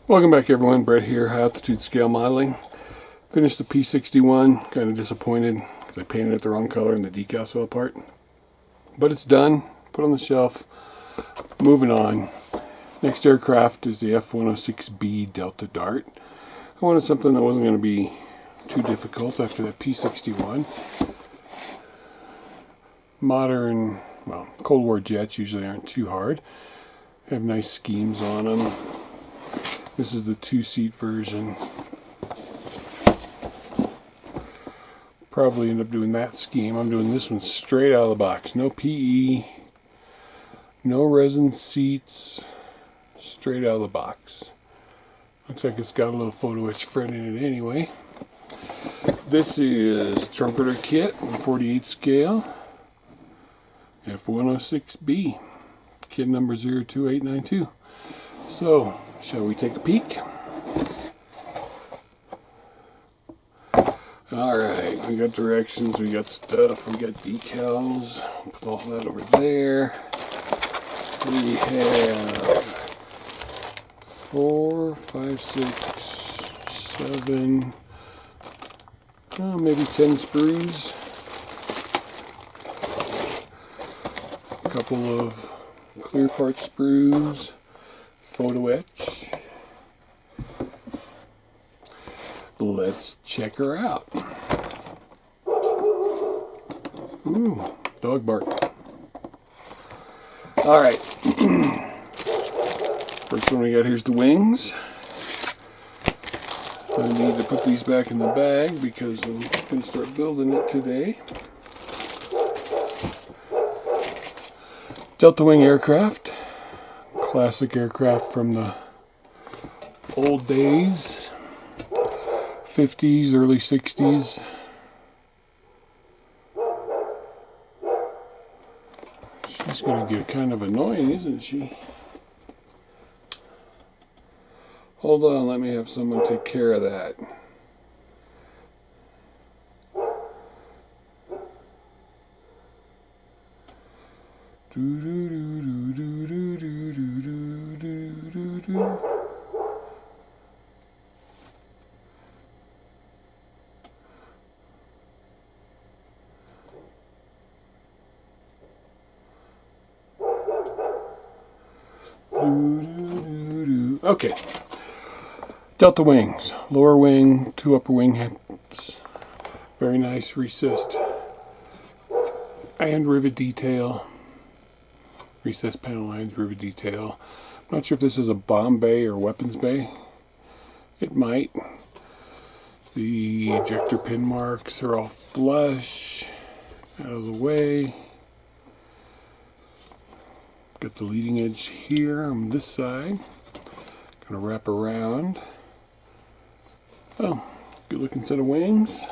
Welcome back everyone, Brett here, high altitude scale modeling. Finished the P61, kind of disappointed because I painted it the wrong color and the decals fell apart. But it's done, put on the shelf, moving on. Next aircraft is the F-106B Delta Dart. I wanted something that wasn't going to be too difficult after that P61. Modern, well, Cold War jets usually aren't too hard. They have nice schemes on them. This is the two-seat version. Probably end up doing that scheme. I'm doing this one straight out of the box. No PE, no resin seats, straight out of the box. Looks like it's got a little photo-etch fret in it anyway. This is Trumpeter kit, 1/48 scale, F-106B, kit number 02892. So, shall we take a peek? Alright, we got directions, we got stuff, we got decals. Put all that over there. We have 4, 5, 6, 7, maybe 10 sprues. A couple of clear part sprues. Photo-etch. Let's check her out. Ooh, dog bark. Alright. First one we got, here's the wings. I need to put these back in the bag because I'm going to start building it today. Delta wing aircraft. Classic aircraft from the old days. 50s, early 60s. She's going to get kind of annoying, isn't she? Hold on, let me have someone take care of that. Okay, Delta wings, lower wing, 2 upper wing heads, very nice recessed and rivet detail, recessed panel lines, rivet detail. I'm not sure if this is a bomb bay or weapons bay. It might. The ejector pin marks are all flush, out of the way. Got the leading edge here on this side. Gonna wrap around. Oh, good looking set of wings.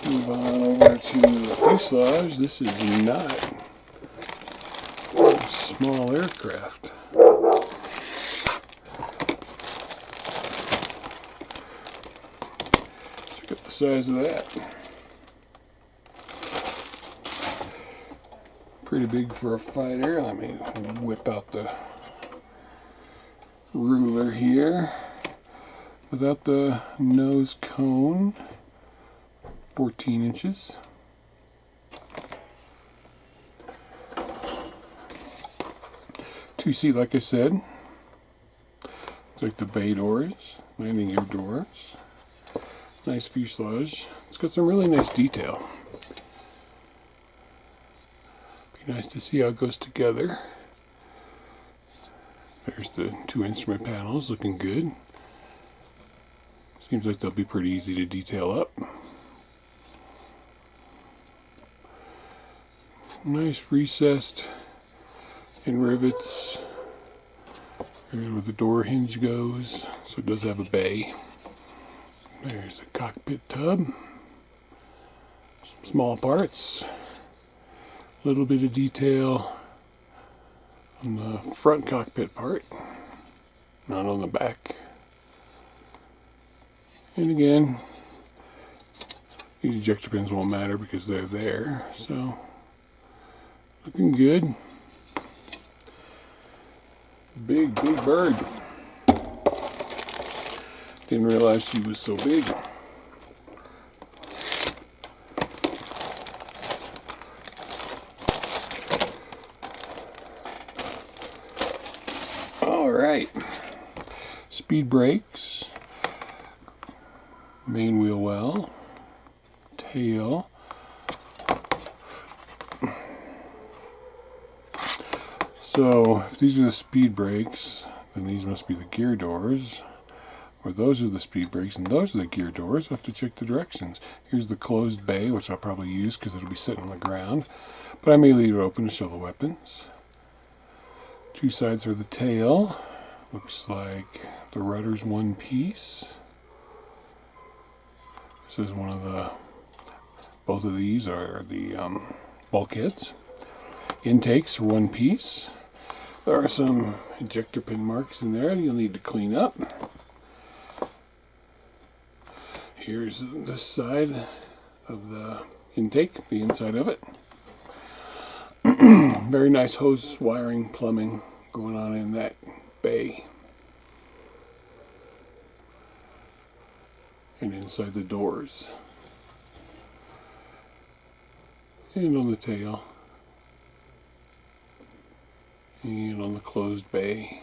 Move on over to the fuselage. This is not a small aircraft. Check out the size of that. Pretty big for a fighter. Let me whip out the ruler here. Without the nose cone, 14 inches. Two-seat, like I said. Looks like the bay doors, landing gear doors. Nice fuselage. It's got some really nice detail. Be nice to see how it goes together. There's the 2 instrument panels, looking good. Seems like they'll be pretty easy to detail up. Nice recessed and rivets. Here's where the door hinge goes, so it does have a bay. There's the cockpit tub. Some small parts. A little bit of detail on the front cockpit part, not on the back. And again, these ejector pins won't matter because they're there, so looking good. Big bird. Didn't realize she was so big. Alright. Speed brakes. Main wheel well. Tail. So, if these are the speed brakes, then these must be the gear doors. Or those are the speed brakes, and those are the gear doors. I'll have to check the directions. Here's the closed bay, which I'll probably use because it'll be sitting on the ground. But I may leave it open to show the weapons. Two sides are the tail. Looks like the rudder's one piece. This is one of the... Both of these are the bulkheads. Intakes are one piece. There are some ejector pin marks in there you'll need to clean up. Here's this side of the intake, the inside of it. Very nice hose wiring, plumbing going on in that bay. And inside the doors. And on the tail. And on the closed bay.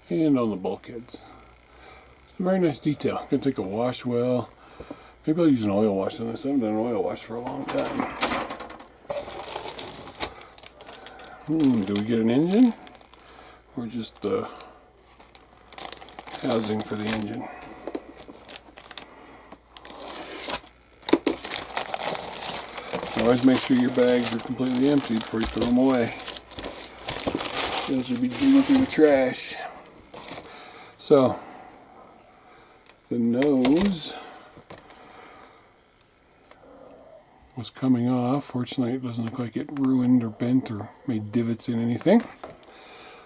And on the bulkheads. It's a very nice detail. I'm going to take a wash well. Maybe I'll use an oil wash on this. I haven't done an oil wash for a long time. Do we get an engine? Or just the housing for the engine? Always make sure your bags are completely empty before you throw them away. Those should be digging through the trash. So, the nose was coming off. Fortunately, it doesn't look like it ruined or bent or made divots in anything.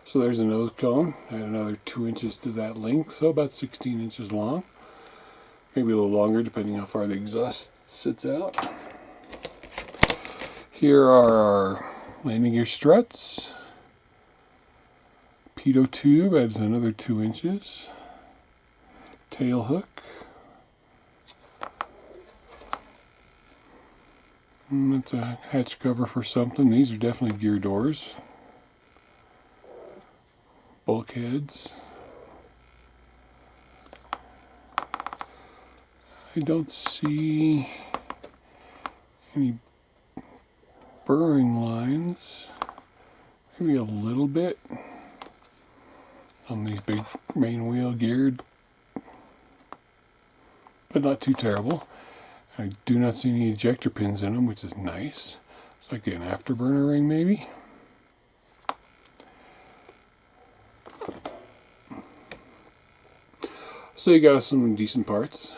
So there's the nose cone. I had another 2 inches to that length, so about 16 inches long. Maybe a little longer depending how far the exhaust sits out. Here are our landing gear struts. Pitot tube adds another 2 inches. Tail hook. That's a hatch cover for something. These are definitely gear doors. Bulkheads. I don't see any burring lines. Maybe a little bit on these big main wheel geared, but not too terrible. I do not see any ejector pins in them, which is nice. It's like an afterburner ring, maybe. So you got some decent parts.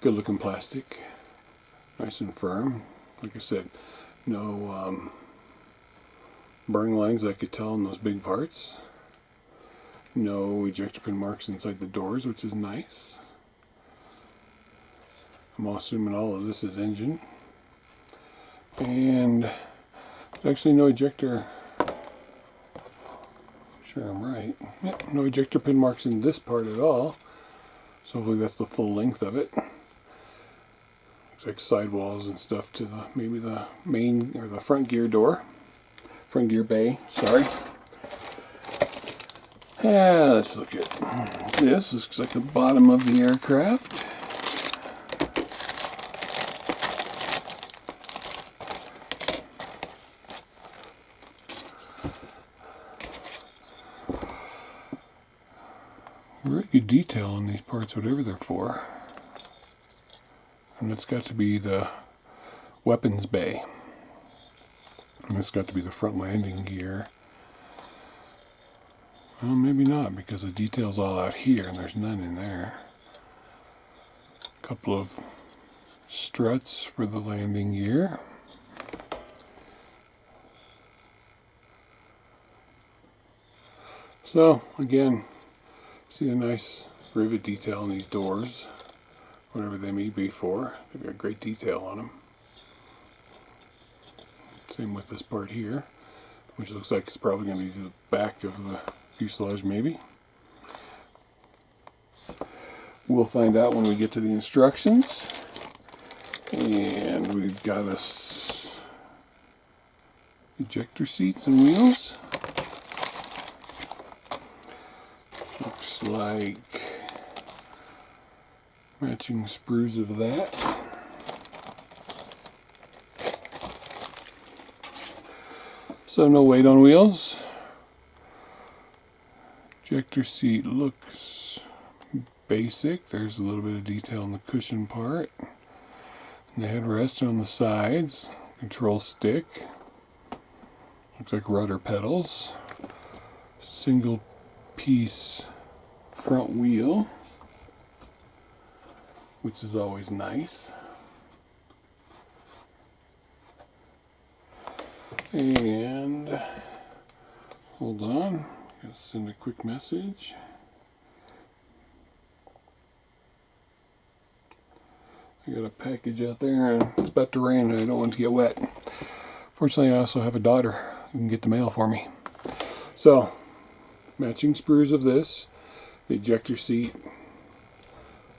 Good looking plastic. Nice and firm. Like I said, no burring lines I could tell on those big parts. No ejector pin marks inside the doors, which is nice. I'm assuming all of this is engine. And there's actually no ejector. Sure I'm right. Yep, no ejector pin marks in this part at all. So hopefully that's the full length of it. Looks like sidewalls and stuff to the maybe the main or the front gear door. Front gear bay, sorry. Let's look at this. This looks like the bottom of the aircraft. Very good detail on these parts, whatever they're for. And that's got to be the weapons bay. And this got to be the front landing gear. Well, maybe not, because the detail's all out here and there's none in there. A couple of struts for the landing gear. So, again, see a nice rivet detail on these doors, whatever they may be for. They've got great detail on them. Same with this part here, which looks like it's probably going to be the back of the fuselage maybe. We'll find out when we get to the instructions. And we've got us ejector seats and wheels. Looks like matching sprues of that. So no weight on wheels. Ejector seat looks basic. There's a little bit of detail in the cushion part. And the headrest on the sides. Control stick. Looks like rudder pedals. Single piece front wheel, which is always nice. And hold on, gotta send a quick message. I got a package out there and it's about to rain and I don't want it to get wet. Fortunately, I also have a daughter who can get the mail for me. So, matching sprues of this, the ejector seat,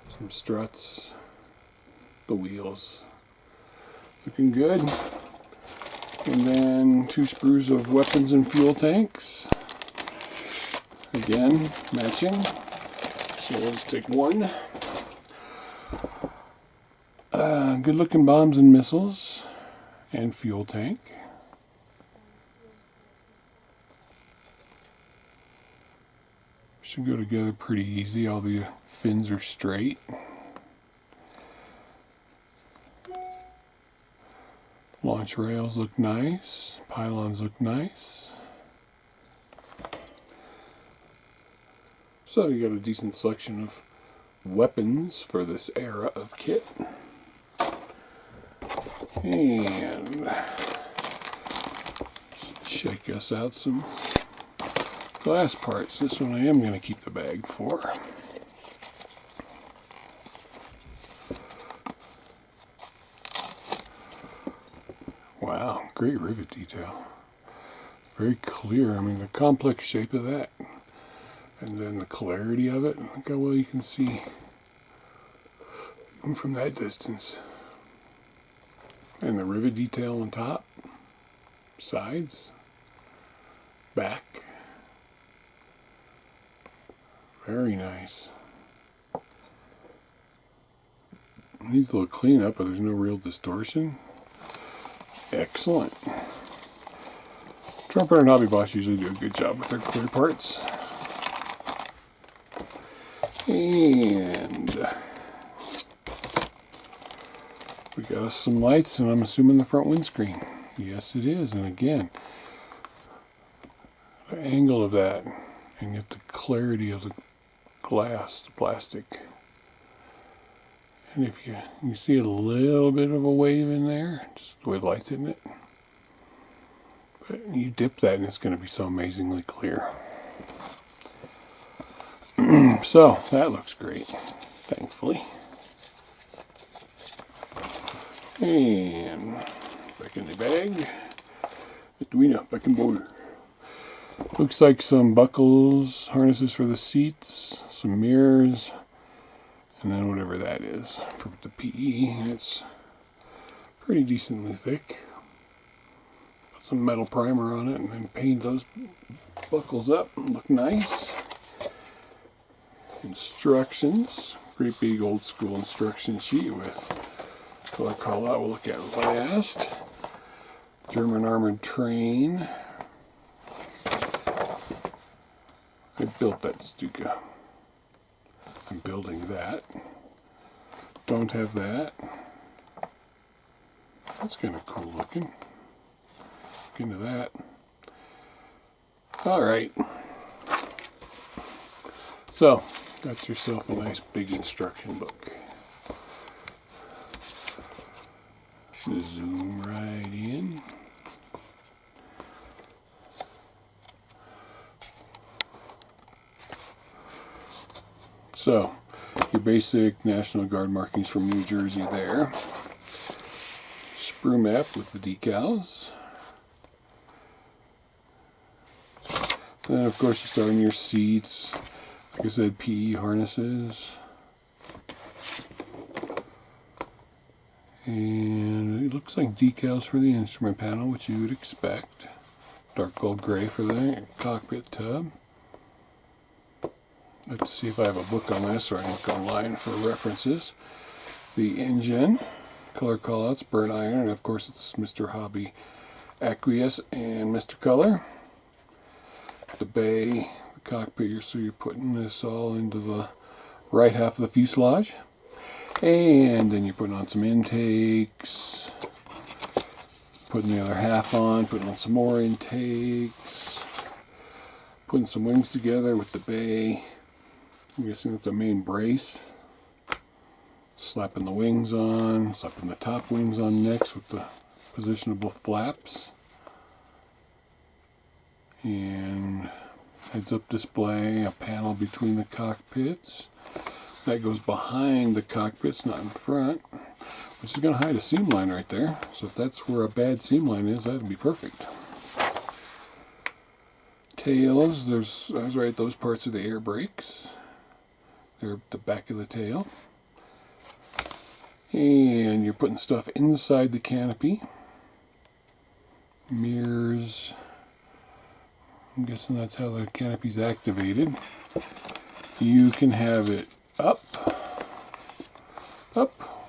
some struts, the wheels. Looking good. And then 2 sprues of weapons and fuel tanks. Again, matching. So let's take one. Good looking bombs and missiles and fuel tank. Should go together pretty easy. All the fins are straight. Launch rails look nice. Pylons look nice. So you got a decent selection of weapons for this era of kit. And check us out some glass parts. This one I am going to keep the bag for. Wow, great rivet detail. Very clear. I mean, the complex shape of that. And then the clarity of it. Look how well you can see even from that distance. And the rivet detail on top, sides, back. Very nice. Needs a little cleanup, but there's no real distortion. Excellent. Trumpeter and Hobby Boss usually do a good job with their clear parts. And we got us some lights, and I'm assuming the front windscreen. Yes, it is. And again, the angle of that, and yet the clarity of the glass, the plastic. And if you see a little bit of a wave in there, just the way the light's hitting it. But you dip that and it's going to be so amazingly clear. So, that looks great, thankfully. And back in the bag. Edwina, back in border. Looks like some buckles, harnesses for the seats, some mirrors, and then whatever that is for the PE. It's pretty decently thick. Put some metal primer on it and then paint those buckles up and look nice. Instructions. Great big old school instruction sheet with color call out. We'll look at it last. German armored train. I built that Stuka. I'm building that. Don't have that. That's kind of cool looking. Look into that. Alright. So, got yourself a nice big instruction book. Zoom right in. So, your basic National Guard markings from New Jersey there. Sprue map with the decals. Then of course you start on your seats. Like I said, PE harnesses. And it looks like decals for the instrument panel, which you would expect. Dark gold gray for the cockpit tub. I'd like to see if I have a book on this, or I can look online for references. The engine, color callouts, burnt iron, and of course it's Mr. Hobby Aqueous and Mr. Color. The bay, the cockpit, so you're putting this all into the right half of the fuselage. And then you're putting on some intakes, putting the other half on, putting on some more intakes, putting some wings together with the bay. I'm guessing that's a main brace. Slapping the wings on, slapping the top wings on next with the positionable flaps. And heads-up display, a panel between the cockpits. That goes behind the cockpits, not in front, which is going to hide a seam line right there. So if that's where a bad seam line is, that would be perfect. Tails, I was right, those parts are the air brakes. They're the back of the tail. And you're putting stuff inside the canopy. Mirrors. I'm guessing that's how the canopy's activated. You can have it up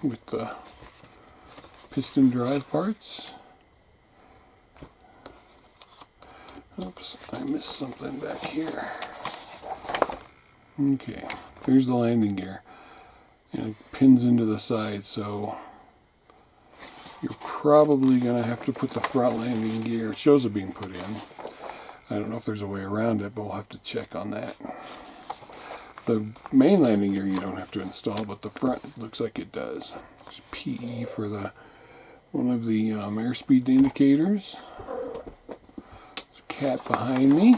with the piston drive parts. Oops, I missed something back here. Okay, here's the landing gear. And it pins into the side, so you're probably going to have to put the front landing gear. It shows it being put in. I don't know if there's a way around it, but we'll have to check on that. The main landing gear you don't have to install, but the front looks like it does. There's PE for one of the airspeed indicators. There's a cat behind me.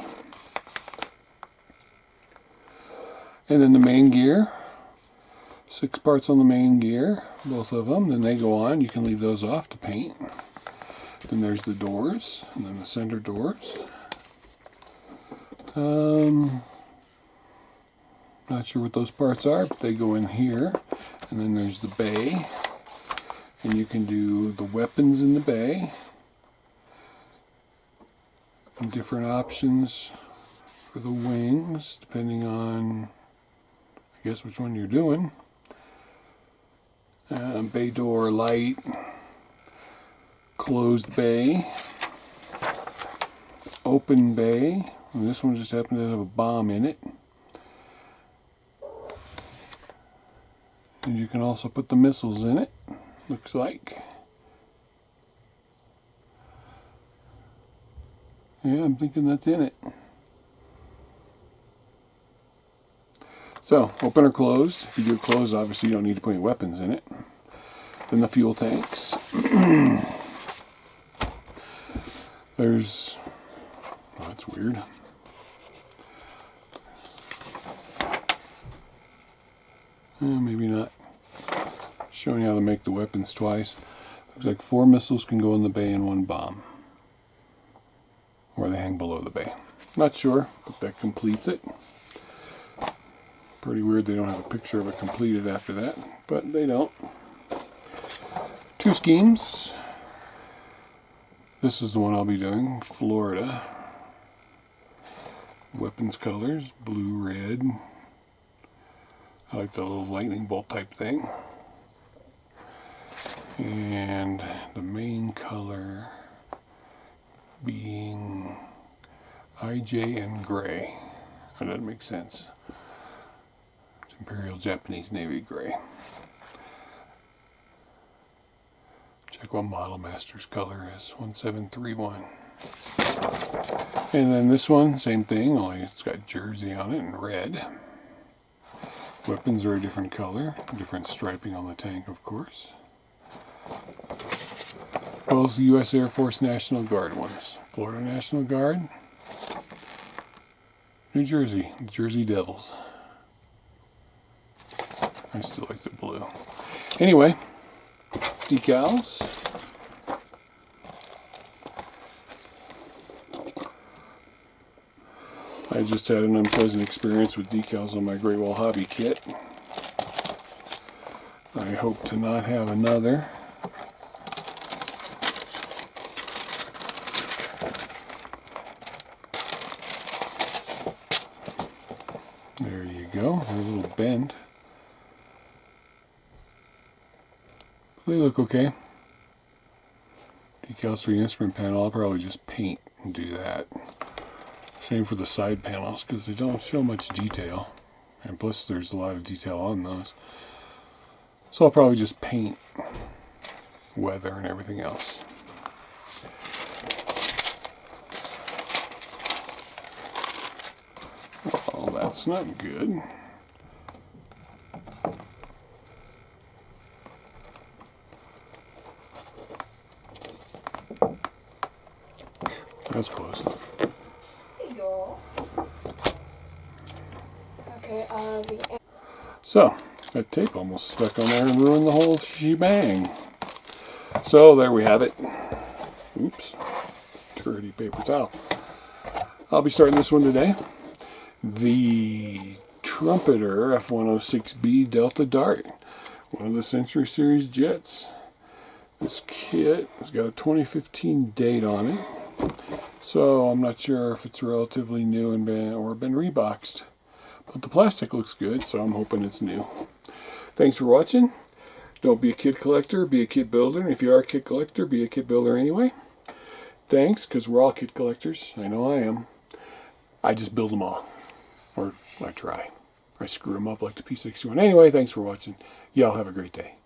And then the main gear. 6 parts on the main gear, both of them. Then they go on. You can leave those off to paint. Then there's the doors, and then the center doors. Not sure what those parts are, but they go in here. And then there's the bay. And you can do the weapons in the bay. And different options for the wings, depending on, I guess, which one you're doing. Bay door light, closed bay, open bay, and this one just happened to have a bomb in it. And you can also put the missiles in it, looks like. Yeah, I'm thinking that's in it. So, open or closed. If you do it closed, obviously you don't need to put any weapons in it. Then the fuel tanks. There's, oh, that's weird. Maybe not. Showing you how to make the weapons twice. Looks like 4 missiles can go in the bay and 1 bomb. Or they hang below the bay. Not sure, but that completes it. Pretty weird they don't have a picture of it completed after that, but they don't. 2 schemes. This is the one I'll be doing, Florida. Weapons colors, blue, red. I like the little lightning bolt type thing. And the main color being IJ and gray. That doesn't make sense. Imperial Japanese Navy gray. Check what Model Master's color is, 1731. And then this one, same thing, only it's got jersey on it in red. Weapons are a different color, different striping on the tank, of course. Both U.S. Air Force National Guard ones. Florida National Guard, New Jersey, Jersey Devils. I still like the blue. Anyway, decals. I just had an unpleasant experience with decals on my Great Wall Hobby kit. I hope to not have another. There you go, they're a little bent. They look okay. Decals for the instrument panel, I'll probably just paint and do that. Same for the side panels because they don't show much detail. And plus there's a lot of detail on those. So I'll probably just paint weather and everything else. Well, that's not good. That's close. Okay, So, that tape almost stuck on there and ruined the whole shebang. So, there we have it. Oops. Dirty paper towel. I'll be starting this one today. The Trumpeter F-106B Delta Dart. One of the Century Series jets. This kit has got a 2015 date on it. So, I'm not sure if it's relatively new and been reboxed. But the plastic looks good, so I'm hoping it's new. Thanks for watching. Don't be a kit collector, be a kit builder. And if you are a kit collector, be a kit builder anyway. Thanks, because we're all kit collectors. I know I am. I just build them all. Or I try. I screw them up like the P61. Anyway, thanks for watching. Y'all have a great day.